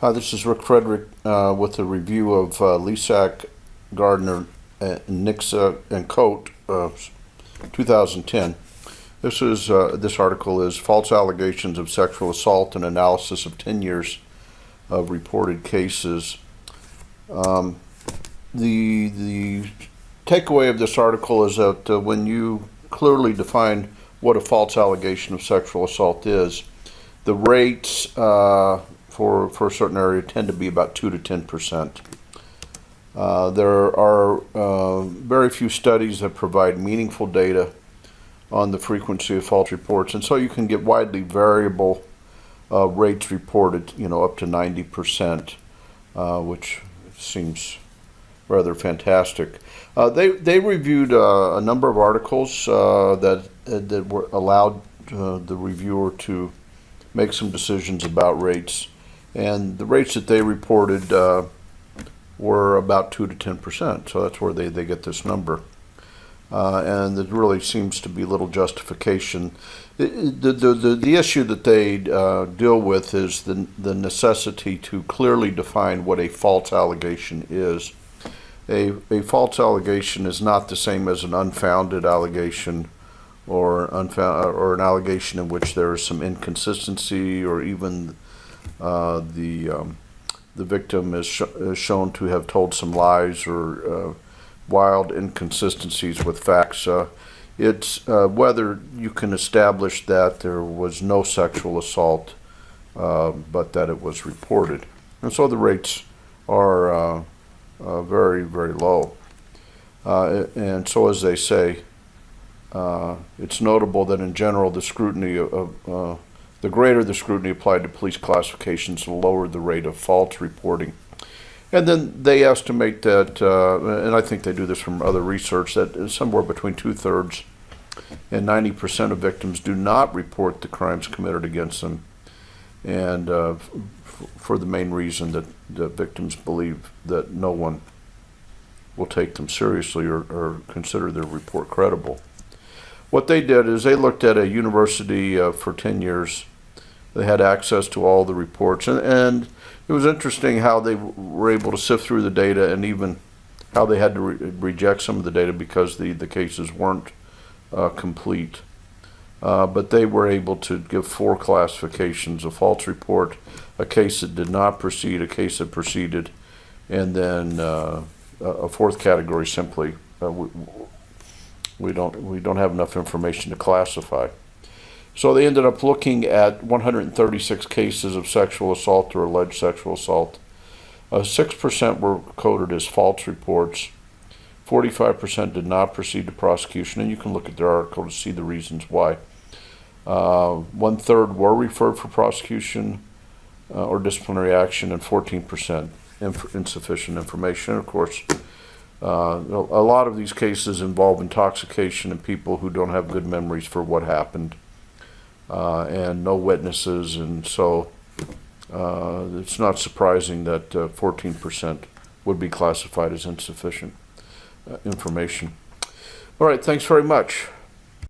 Hi, this is Rick Frederick with a review of Lisak, Gardinier, Nicksa, and Cote, 2010. This article is False Allegations of Sexual Assault and Analysis of 10 Years of Reported Cases. The takeaway of this article is that when you clearly define what a false allegation of sexual assault is, the rates for a certain area tend to be about 2 to 10%. There are very few studies that provide meaningful data on the frequency of false reports, and so you can get widely variable rates reported, up to 90%, which seems rather fantastic. They reviewed a number of articles that were allowed the reviewer to make some decisions about rates. And the rates that they reported were about 2 to 10%, so that's where they get this number. And there really seems to be little justification. The issue that they deal with is the necessity to clearly define what a false allegation is. A false allegation is not the same as an unfounded allegation or an allegation in which there is some inconsistency, or even the victim is shown to have told some lies or wild inconsistencies with facts. It's whether you can establish that there was no sexual assault, but that it was reported. And so the rates are very, very low. And so, as they say, it's notable that in general the scrutiny of the greater the scrutiny applied to police classifications, the lower the rate of false reporting. And then they estimate that, and I think they do this from other research, that somewhere between 2/3 and 90% of victims do not report the crimes committed against them, and for the main reason that the victims believe that no one will take them seriously or consider their report credible. What they did is they looked at a university for 10 years. They had access to all the reports, and it was interesting how they were able to sift through the data, and even how they had to reject some of the data because the cases weren't complete. But they were able to give 4 classifications: a false report, a case that did not proceed, a case that proceeded, and then a 4th category, simply we don't have enough information to classify. So they ended up looking at 136 cases of sexual assault or alleged sexual assault. 6% were coded as false reports. 45% did not proceed to prosecution, and you can look at their article to see the reasons why. 1/3 were referred for prosecution or disciplinary action, and 14% insufficient information. Of course, a lot of these cases involve intoxication and people who don't have good memories for what happened, and no witnesses, and so it's not surprising that 14% would be classified as insufficient information. All right, thanks very much.